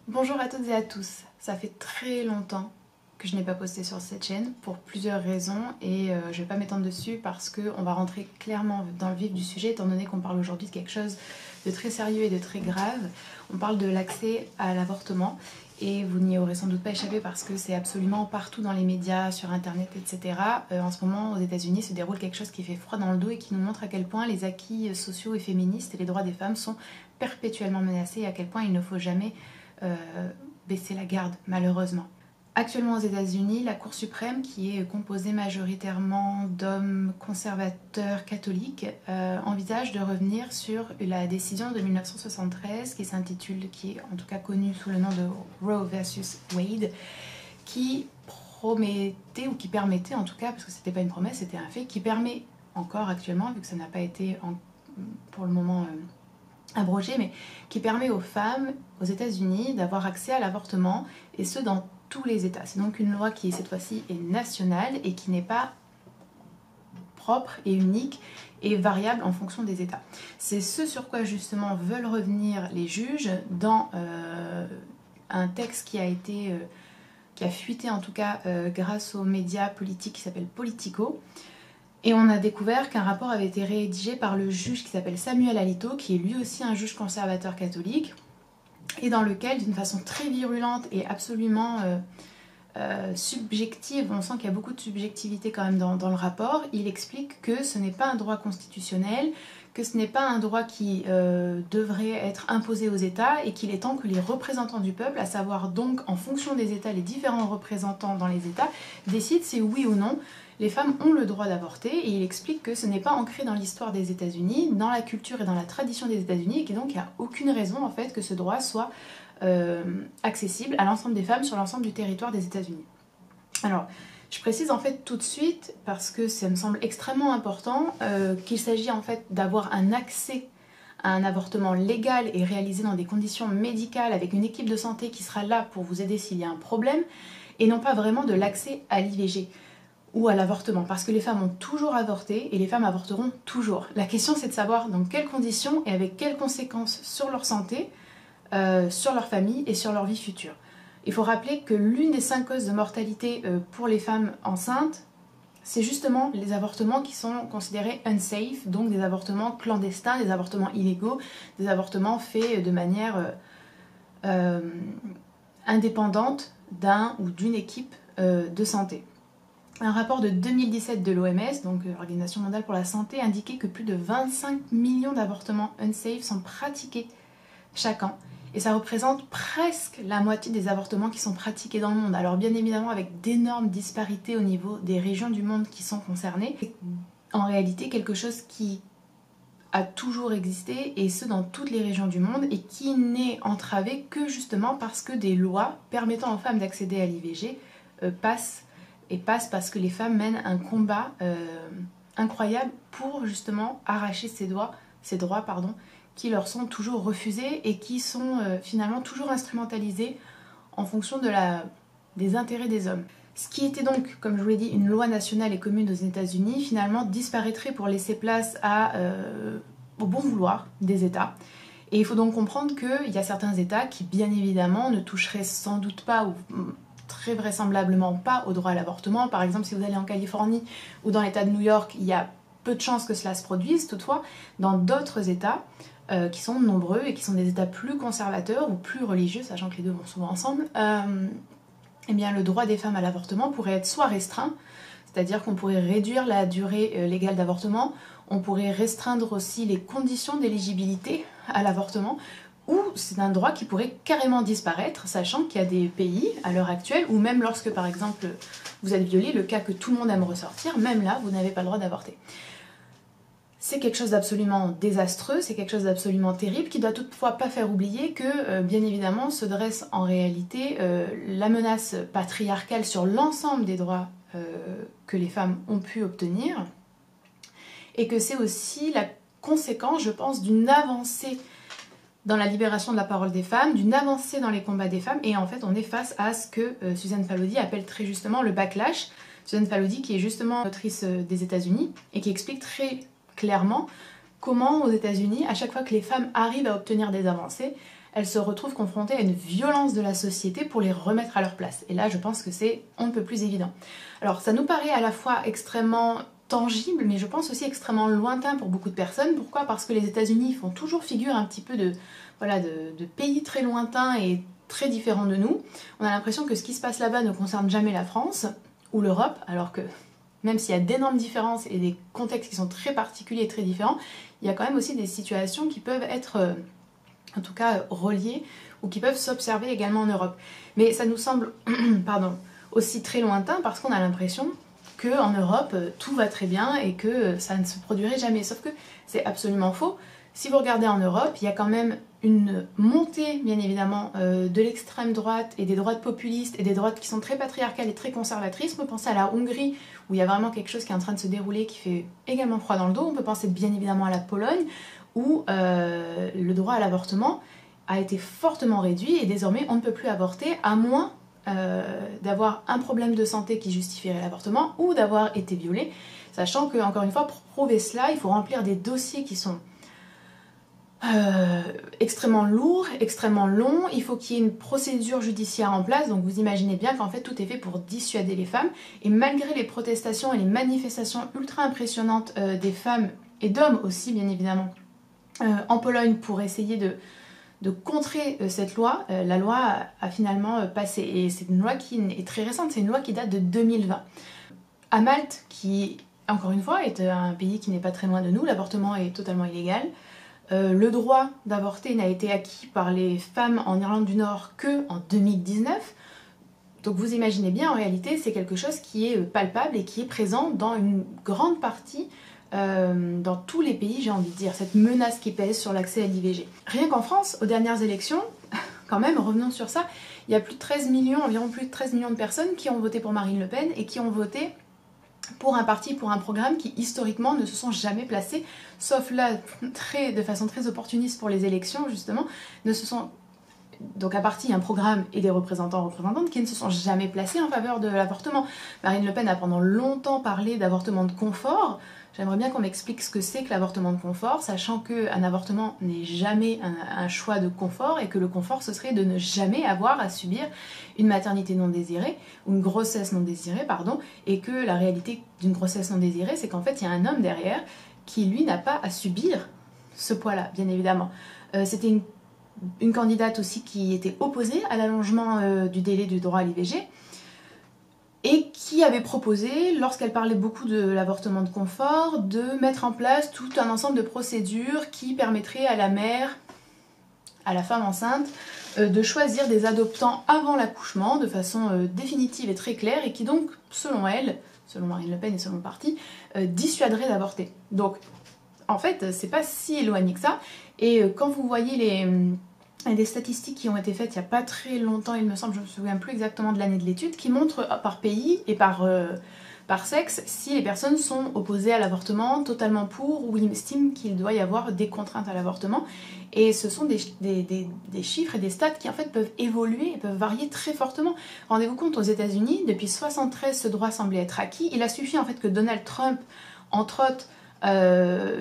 Bonjour à toutes et à tous, ça fait très longtemps que je n'ai pas posté sur cette chaîne pour plusieurs raisons et je vais pas m'étendre dessus parce qu'on va rentrer clairement dans le vif du sujet étant donné qu'on parle aujourd'hui de quelque chose de très sérieux et de très grave. On parle de l'accès à l'avortement et vous n'y aurez sans doute pas échappé parce que c'est absolument partout dans les médias, sur internet, etc. En ce moment aux États-Unis se déroule quelque chose qui fait froid dans le dos et qui nous montre à quel point les acquis sociaux et féministes et les droits des femmes sont perpétuellement menacés et à quel point il ne faut jamais baisser la garde, malheureusement. Actuellement aux États-Unis, la Cour suprême, qui est composée majoritairement d'hommes conservateurs catholiques, envisage de revenir sur la décision de 1973 qui s'intitule, qui est en tout cas connue sous le nom de Roe versus Wade, qui promettait, ou qui permettait en tout cas, parce que c'était pas une promesse, c'était un fait, qui permet encore actuellement, vu que ça n'a pas été pour le moment abrogé, mais qui permet aux femmes aux États-Unis d'avoir accès à l'avortement, et ce dans tous les États. C'est donc une loi qui cette fois-ci est nationale et qui n'est pas propre et unique et variable en fonction des États. C'est ce sur quoi justement veulent revenir les juges dans un texte qui a fuité en tout cas grâce aux médias politiques qui s'appelle Politico. Et on a découvert qu'un rapport avait été rédigé par le juge qui s'appelle Samuel Alito, qui est lui aussi un juge conservateur catholique, et dans lequel, d'une façon très virulente et absolument subjective, on sent qu'il y a beaucoup de subjectivité quand même dans le rapport, il explique que ce n'est pas un droit constitutionnel, que ce n'est pas un droit qui devrait être imposé aux États, et qu'il est temps que les représentants du peuple, à savoir donc en fonction des États, les différents représentants dans les États, décident si oui ou non les femmes ont le droit d'avorter, et il explique que ce n'est pas ancré dans l'histoire des États-Unis, dans la culture et dans la tradition des États-Unis, et que donc il n'y a aucune raison en fait que ce droit soit accessible à l'ensemble des femmes sur l'ensemble du territoire des États-Unis. Alors, je précise en fait tout de suite, parce que ça me semble extrêmement important, qu'il s'agit en fait d'avoir un accès à un avortement légal et réalisé dans des conditions médicales avec une équipe de santé qui sera là pour vous aider s'il y a un problème, et non pas vraiment de l'accès à l'IVG ou à l'avortement, parce que les femmes ont toujours avorté et les femmes avorteront toujours. La question c'est de savoir dans quelles conditions et avec quelles conséquences sur leur santé, sur leur famille et sur leur vie future. Il faut rappeler que l'une des 5 causes de mortalité pour les femmes enceintes, c'est justement les avortements qui sont considérés unsafe, donc des avortements clandestins, des avortements illégaux, des avortements faits de manière indépendante d'un ou d'une équipe de santé. Un rapport de 2017 de l'OMS, donc l'Organisation mondiale pour la santé, indiquait que plus de 25 millions d'avortements unsafe sont pratiqués chaque an. Et ça représente presque la moitié des avortements qui sont pratiqués dans le monde. Alors bien évidemment avec d'énormes disparités au niveau des régions du monde qui sont concernées. C'est en réalité quelque chose qui a toujours existé, et ce dans toutes les régions du monde, et qui n'est entravé que justement parce que des lois permettant aux femmes d'accéder à l'IVG passent parce que les femmes mènent un combat incroyable pour justement arracher ces droits qui leur sont toujours refusés et qui sont finalement toujours instrumentalisés en fonction des intérêts des hommes. Ce qui était donc, comme je vous l'ai dit, une loi nationale et commune aux États-Unis, finalement disparaîtrait pour laisser place au bon vouloir des États. Et il faut donc comprendre qu'il y a certains États qui, bien évidemment, ne toucheraient sans doute pas, ou très vraisemblablement pas, au droit à l'avortement. Par exemple, si vous allez en Californie ou dans l'État de New York, il y a peu de chances que cela se produise. Toutefois, dans d'autres États, qui sont nombreux et qui sont des États plus conservateurs ou plus religieux, sachant que les deux vont souvent ensemble, eh bien, le droit des femmes à l'avortement pourrait être soit restreint, c'est-à-dire qu'on pourrait réduire la durée légale d'avortement, on pourrait restreindre aussi les conditions d'éligibilité à l'avortement, ou c'est un droit qui pourrait carrément disparaître, sachant qu'il y a des pays à l'heure actuelle où même lorsque par exemple vous êtes violé, le cas que tout le monde aime ressortir, même là vous n'avez pas le droit d'avorter. C'est quelque chose d'absolument désastreux, c'est quelque chose d'absolument terrible, qui doit toutefois pas faire oublier que, bien évidemment, se dresse en réalité la menace patriarcale sur l'ensemble des droits que les femmes ont pu obtenir, et que c'est aussi la conséquence, je pense, d'une avancée dans la libération de la parole des femmes, d'une avancée dans les combats des femmes, et en fait on est face à ce que Suzanne Faludi appelle très justement le backlash. Suzanne Faludi qui est justement autrice des États-Unis et qui explique très clairement comment aux États-Unis, à chaque fois que les femmes arrivent à obtenir des avancées, elles se retrouvent confrontées à une violence de la société pour les remettre à leur place. Et là, je pense que c'est on ne peut plus évident. Alors, ça nous paraît à la fois extrêmement tangible, mais je pense aussi extrêmement lointain pour beaucoup de personnes. Pourquoi? Parce que les États-Unis font toujours figure un petit peu de pays très lointains et très différents de nous. On a l'impression que ce qui se passe là-bas ne concerne jamais la France ou l'Europe, alors que même s'il y a d'énormes différences et des contextes qui sont très particuliers et très différents, il y a quand même aussi des situations qui peuvent être en tout cas reliées ou qui peuvent s'observer également en Europe. Mais ça nous semble aussi très lointain parce qu'on a l'impression qu'en Europe tout va très bien et que ça ne se produirait jamais. Sauf que c'est absolument faux. Si vous regardez en Europe, il y a quand même une montée, bien évidemment, de l'extrême droite et des droites populistes et des droites qui sont très patriarcales et très conservatrices. On peut penser à la Hongrie, où il y a vraiment quelque chose qui est en train de se dérouler, qui fait également froid dans le dos. On peut penser bien évidemment à la Pologne, où le droit à l'avortement a été fortement réduit et désormais on ne peut plus avorter à moins d'avoir un problème de santé qui justifierait l'avortement ou d'avoir été violé, sachant que, encore une fois, pour prouver cela, il faut remplir des dossiers qui sont extrêmement lourds, extrêmement longs, il faut qu'il y ait une procédure judiciaire en place, donc vous imaginez bien qu'en fait tout est fait pour dissuader les femmes, et malgré les protestations et les manifestations ultra impressionnantes des femmes et d'hommes aussi bien évidemment en Pologne pour essayer de contrer cette loi, la loi a finalement passé, et c'est une loi qui est très récente, c'est une loi qui date de 2020. À Malte, qui encore une fois est un pays qui n'est pas très loin de nous, l'avortement est totalement illégal. Le droit d'avorter n'a été acquis par les femmes en Irlande du Nord que en 2019. Donc vous imaginez bien, en réalité, c'est quelque chose qui est palpable et qui est présent dans une grande partie, dans tous les pays, j'ai envie de dire, cette menace qui pèse sur l'accès à l'IVG. Rien qu'en France, aux dernières élections, quand même, revenons sur ça, il y a plus de 13 millions, environ plus de 13 millions de personnes qui ont voté pour Marine Le Pen et qui ont voté pour un parti, pour un programme qui historiquement ne se sont jamais placés, sauf là, de façon très opportuniste pour les élections justement, ne se sont... Donc un parti, un programme et des représentantes qui ne se sont jamais placés en faveur de l'avortement. Marine Le Pen a pendant longtemps parlé d'avortement de confort. J'aimerais bien qu'on m'explique ce que c'est que l'avortement de confort, sachant qu'un avortement n'est jamais un choix de confort et que le confort, ce serait de ne jamais avoir à subir une maternité non désirée, ou une grossesse non désirée, pardon, et que la réalité d'une grossesse non désirée, c'est qu'en fait, il y a un homme derrière qui, lui, n'a pas à subir ce poids-là, bien évidemment. C'était une candidate aussi qui était opposée à l'allongement du délai du droit à l'IVG, et qui avait proposé, lorsqu'elle parlait beaucoup de l'avortement de confort, de mettre en place tout un ensemble de procédures qui permettraient à la mère, à la femme enceinte, de choisir des adoptants avant l'accouchement de façon définitive et très claire, et qui donc, selon elle, selon Marine Le Pen et selon le parti, dissuaderait d'avorter. Donc, en fait, c'est pas si éloigné que ça, et quand vous voyez des statistiques qui ont été faites il n'y a pas très longtemps, il me semble, je ne me souviens plus exactement de l'année de l'étude, qui montrent par pays et par sexe si les personnes sont opposées à l'avortement, totalement pour, ou estiment qu'il doit y avoir des contraintes à l'avortement. Et ce sont des chiffres et des stats qui en fait peuvent évoluer et peuvent varier très fortement. Rendez-vous compte, aux États-Unis, depuis 1973, ce droit semblait être acquis. Il a suffi en fait que Donald Trump, entre autres,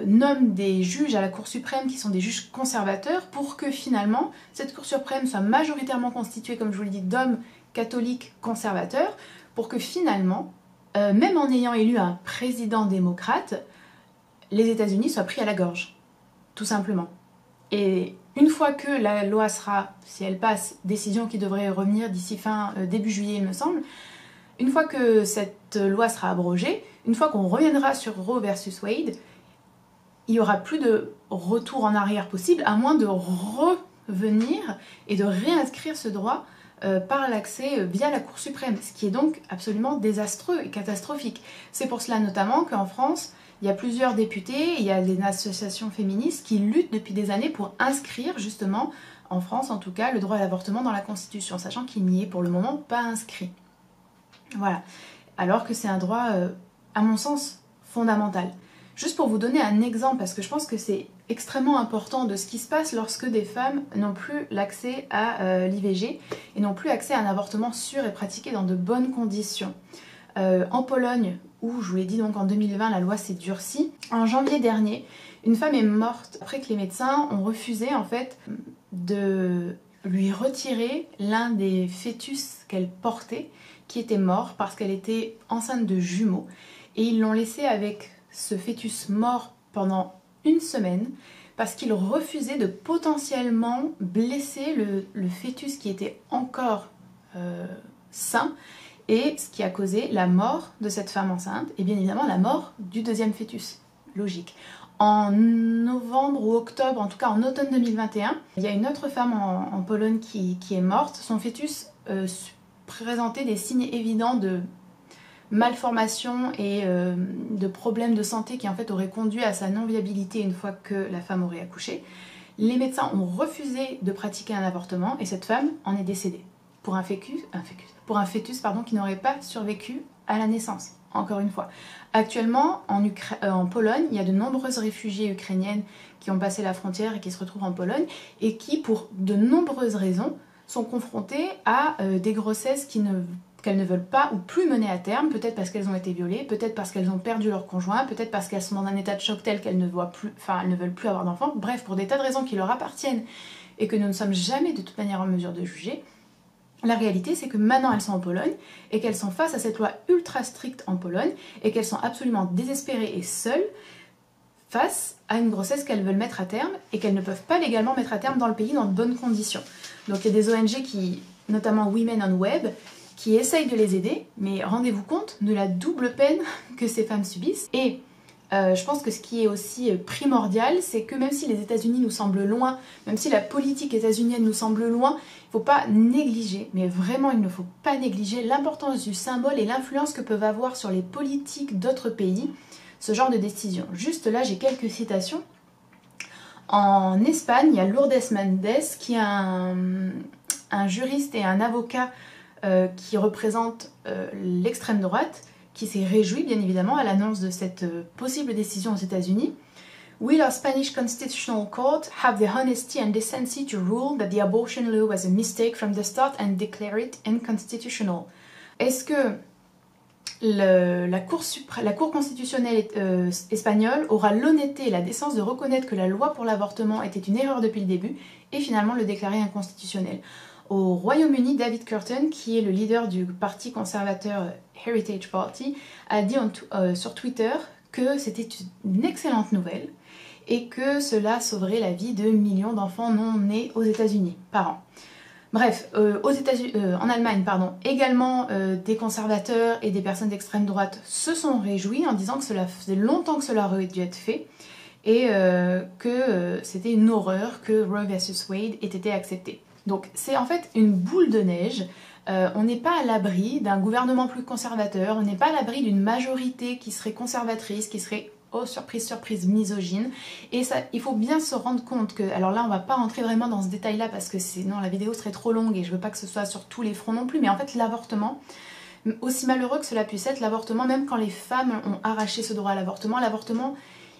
nomme des juges à la Cour suprême qui sont des juges conservateurs pour que finalement cette Cour suprême soit majoritairement constituée, comme je vous l'ai dit, d'hommes catholiques conservateurs, pour que finalement, même en ayant élu un président démocrate, les États-Unis soient pris à la gorge, tout simplement. Et une fois que la loi sera, si elle passe, décision qui devrait revenir d'ici début juillet il me semble, une fois que cette loi sera abrogée, une fois qu'on reviendra sur Roe versus Wade, il n'y aura plus de retour en arrière possible, à moins de revenir et de réinscrire ce droit par l'accès via la Cour suprême, ce qui est donc absolument désastreux et catastrophique. C'est pour cela notamment qu'en France, il y a plusieurs députés, il y a des associations féministes qui luttent depuis des années pour inscrire justement, en France en tout cas, le droit à l'avortement dans la Constitution, sachant qu'il n'y est pour le moment pas inscrit. Voilà. Alors que c'est un droit, à mon sens, fondamental. Juste pour vous donner un exemple, parce que je pense que c'est extrêmement important de ce qui se passe lorsque des femmes n'ont plus l'accès à l'IVG et n'ont plus accès à un avortement sûr et pratiqué dans de bonnes conditions. En Pologne, où je vous l'ai dit donc en 2020 la loi s'est durcie, en janvier dernier, une femme est morte après que les médecins ont refusé en fait de lui retirer l'un des fœtus qu'elle portait qui était mort parce qu'elle était enceinte de jumeaux. Et ils l'ont laissé avec ce fœtus mort pendant une semaine parce qu'ils refusaient de potentiellement blesser le fœtus qui était encore sain, et ce qui a causé la mort de cette femme enceinte et bien évidemment la mort du deuxième fœtus. Logique. En novembre ou octobre, en tout cas en automne 2021, il y a une autre femme en Pologne qui est morte. Son fœtus présentait des signes évidents de malformation et de problèmes de santé qui en fait auraient conduit à sa non-viabilité une fois que la femme aurait accouché. Les médecins ont refusé de pratiquer un avortement et cette femme en est décédée pour un fœtus qui n'aurait pas survécu à la naissance. Encore une fois. Actuellement, en Pologne, il y a de nombreuses réfugiées ukrainiennes qui ont passé la frontière et qui se retrouvent en Pologne et qui, pour de nombreuses raisons, sont confrontées à des grossesses qu'elles ne veulent pas ou plus mener à terme, peut-être parce qu'elles ont été violées, peut-être parce qu'elles ont perdu leur conjoint, peut-être parce qu'elles sont dans un état de choc tel qu'elles ne veulent plus avoir d'enfants, bref, pour des tas de raisons qui leur appartiennent et que nous ne sommes jamais de toute manière en mesure de juger. La réalité, c'est que maintenant elles sont en Pologne et qu'elles sont face à cette loi ultra stricte en Pologne et qu'elles sont absolument désespérées et seules face à une grossesse qu'elles veulent mettre à terme et qu'elles ne peuvent pas légalement mettre à terme dans le pays dans de bonnes conditions. Donc il y a des ONG notamment Women on Web, qui essayent de les aider, mais rendez-vous compte de la double peine que ces femmes subissent. Et je pense que ce qui est aussi primordial, c'est que même si les États-Unis nous semblent loin, même si la politique états-unienne nous semble loin, il ne faut pas négliger, mais vraiment il ne faut pas négliger l'importance du symbole et l'influence que peuvent avoir sur les politiques d'autres pays ce genre de décision. Juste là, j'ai quelques citations. En Espagne, il y a Lourdes Mendes, qui est un juriste et un avocat qui représente l'extrême droite, qui s'est réjoui bien évidemment à l'annonce de cette possible décision aux États-Unis. Will our Spanish Constitutional Court have the honesty and decency to rule that the abortion law was a mistake from the start and declare it unconstitutional? Est-ce que la Cour constitutionnelle espagnole aura l'honnêteté et la décence de reconnaître que la loi pour l'avortement était une erreur depuis le début et finalement le déclarer inconstitutionnel? Au Royaume-Uni, David Curtin, qui est le leader du parti conservateur Heritage Party, a dit sur Twitter que c'était une excellente nouvelle et que cela sauverait la vie de millions d'enfants non nés aux États-Unis par an. Bref, en Allemagne, également des conservateurs et des personnes d'extrême droite se sont réjouis en disant que cela faisait longtemps que cela aurait dû être fait et que c'était une horreur que Roe vs Wade ait été accepté. Donc c'est en fait une boule de neige, on n'est pas à l'abri d'un gouvernement plus conservateur, on n'est pas à l'abri d'une majorité qui serait conservatrice, qui serait, oh surprise surprise, misogyne, et ça, il faut bien se rendre compte que, alors là on va pas rentrer vraiment dans ce détail là parce que sinon la vidéo serait trop longue et je veux pas que ce soit sur tous les fronts non plus, mais en fait l'avortement, aussi malheureux que cela puisse être, l'avortement, même quand les femmes ont arraché ce droit à l'avortement,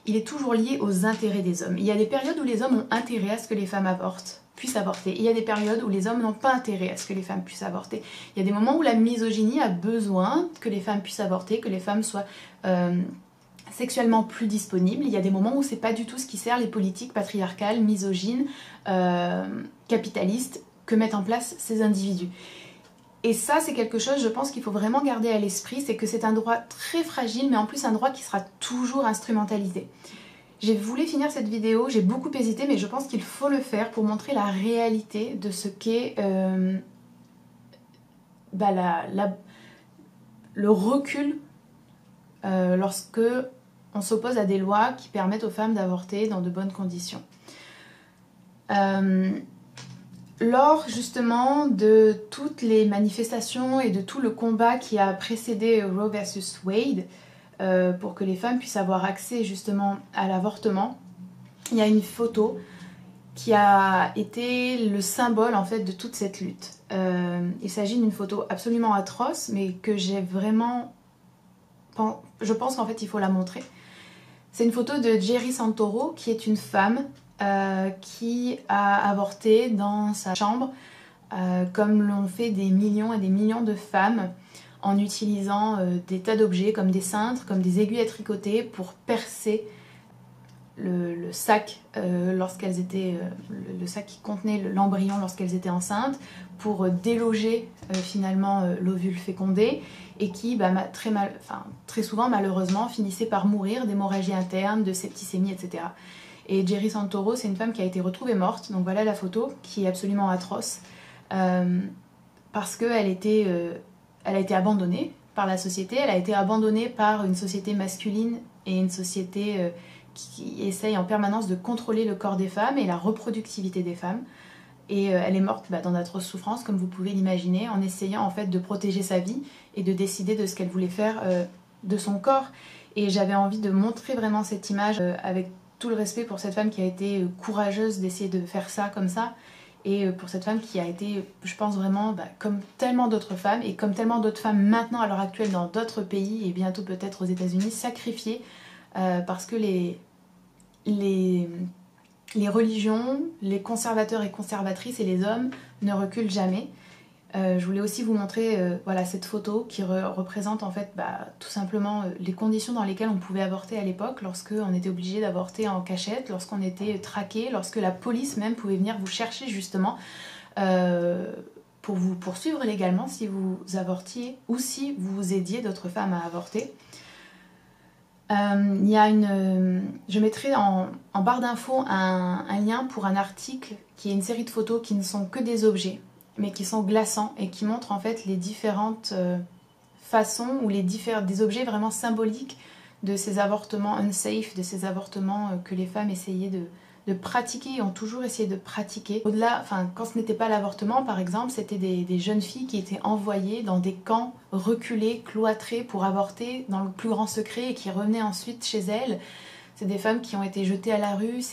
il est toujours lié aux intérêts des hommes. Il y a des périodes où les hommes ont intérêt à ce que les femmes puissent avorter. Et il y a des périodes où les hommes n'ont pas intérêt à ce que les femmes puissent avorter. Il y a des moments où la misogynie a besoin que les femmes puissent avorter, que les femmes soient sexuellement plus disponibles. Il y a des moments où c'est pas du tout ce qui sert les politiques patriarcales, misogynes, capitalistes que mettent en place ces individus. Et ça, c'est quelque chose, je pense qu'il faut vraiment garder à l'esprit, c'est que c'est un droit très fragile, mais en plus un droit qui sera toujours instrumentalisé. J'ai voulu finir cette vidéo, j'ai beaucoup hésité, mais je pense qu'il faut le faire pour montrer la réalité de ce qu'est le recul lorsque on s'oppose à des lois qui permettent aux femmes d'avorter dans de bonnes conditions. Lors justement de toutes les manifestations et de tout le combat qui a précédé Roe vs Wade, pour que les femmes puissent avoir accès justement à l'avortement, il y a une photo qui a été le symbole en fait de toute cette lutte. Il s'agit d'une photo absolument atroce, mais que j'ai vraiment... Je pense qu'en fait il faut la montrer. C'est une photo de Jerry Santoro, qui est une femme qui a avorté dans sa chambre, comme l'ont fait des millions et des millions de femmes, en utilisant des tas d'objets comme des cintres, comme des aiguilles à tricoter pour percer le sac lorsqu'elles étaient le sac qui contenait l'embryon lorsqu'elles étaient enceintes pour déloger finalement l'ovule fécondé et qui très souvent malheureusement finissait par mourir d'hémorragie interne, de septicémie, etc. Et Geri Santoro, c'est une femme qui a été retrouvée morte, donc voilà la photo qui est absolument atroce parce qu'elle elle a été abandonnée par la société, elle a été abandonnée par une société masculine et une société qui essaye en permanence de contrôler le corps des femmes et la reproductivité des femmes. Et elle est morte dans d'atroces souffrances, comme vous pouvez l'imaginer, en essayant en fait de protéger sa vie et de décider de ce qu'elle voulait faire de son corps. Et j'avais envie de montrer vraiment cette image avec tout le respect pour cette femme qui a été courageuse d'essayer de faire ça comme ça, et pour cette femme qui a été, je pense vraiment, comme tellement d'autres femmes, et comme tellement d'autres femmes maintenant à l'heure actuelle dans d'autres pays, et bientôt peut-être aux États-Unis, sacrifiées parce que les religions, les conservateurs et conservatrices et les hommes ne reculent jamais. Je voulais aussi vous montrer voilà, cette photo qui représente en fait tout simplement les conditions dans lesquelles on pouvait avorter à l'époque, lorsqu'on était obligé d'avorter en cachette, lorsqu'on était traqué, lorsque la police même pouvait venir vous chercher justement pour vous poursuivre légalement si vous avortiez ou si vous aidiez d'autres femmes à avorter. Je mettrai en barre d'infos un lien pour un article qui est une série de photos qui ne sont que des objets, mais qui sont glaçants et qui montrent en fait les différentes façons ou des objets vraiment symboliques de ces avortements unsafe, de ces avortements que les femmes essayaient de pratiquer et ont toujours essayé de pratiquer. Au-delà, quand ce n'était pas l'avortement par exemple, c'était des jeunes filles qui étaient envoyées dans des camps reculés, cloîtrés pour avorter dans le plus grand secret et qui revenaient ensuite chez elles. C'est des femmes qui ont été jetées à la rue.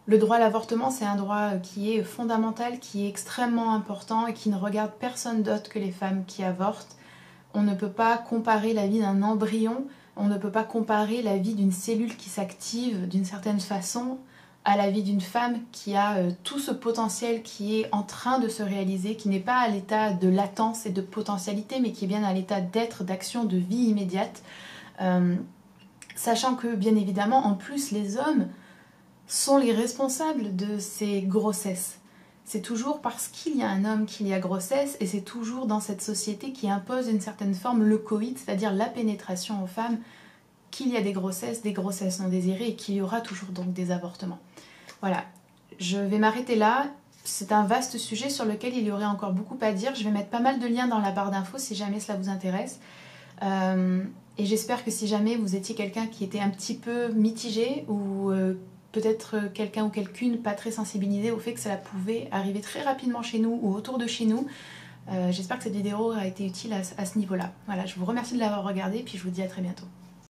Le droit à l'avortement, c'est un droit qui est fondamental, qui est extrêmement important et qui ne regarde personne d'autre que les femmes qui avortent. On ne peut pas comparer la vie d'un embryon, on ne peut pas comparer la vie d'une cellule qui s'active d'une certaine façon à la vie d'une femme qui a tout ce potentiel qui est en train de se réaliser, qui n'est pas à l'état de latence et de potentialité, mais qui est bien à l'état d'être, d'action, de vie immédiate. Sachant que, bien évidemment, en plus, les hommes sont les responsables de ces grossesses. C'est toujours parce qu'il y a un homme qu'il y a grossesse, et c'est toujours dans cette société qui impose une certaine forme le coït, c'est-à-dire la pénétration aux femmes, qu'il y a des grossesses non désirées, et qu'il y aura toujours donc des avortements. Voilà, je vais m'arrêter là. C'est un vaste sujet sur lequel il y aurait encore beaucoup à dire. Je vais mettre pas mal de liens dans la barre d'infos si jamais cela vous intéresse. Et j'espère que si jamais vous étiez quelqu'un qui était un petit peu mitigé ou peut-être quelqu'un ou quelqu'une pas très sensibilisé au fait que cela pouvait arriver très rapidement chez nous ou autour de chez nous, j'espère que cette vidéo aura été utile à ce niveau-là. Voilà, je vous remercie de l'avoir regardée et puis je vous dis à très bientôt.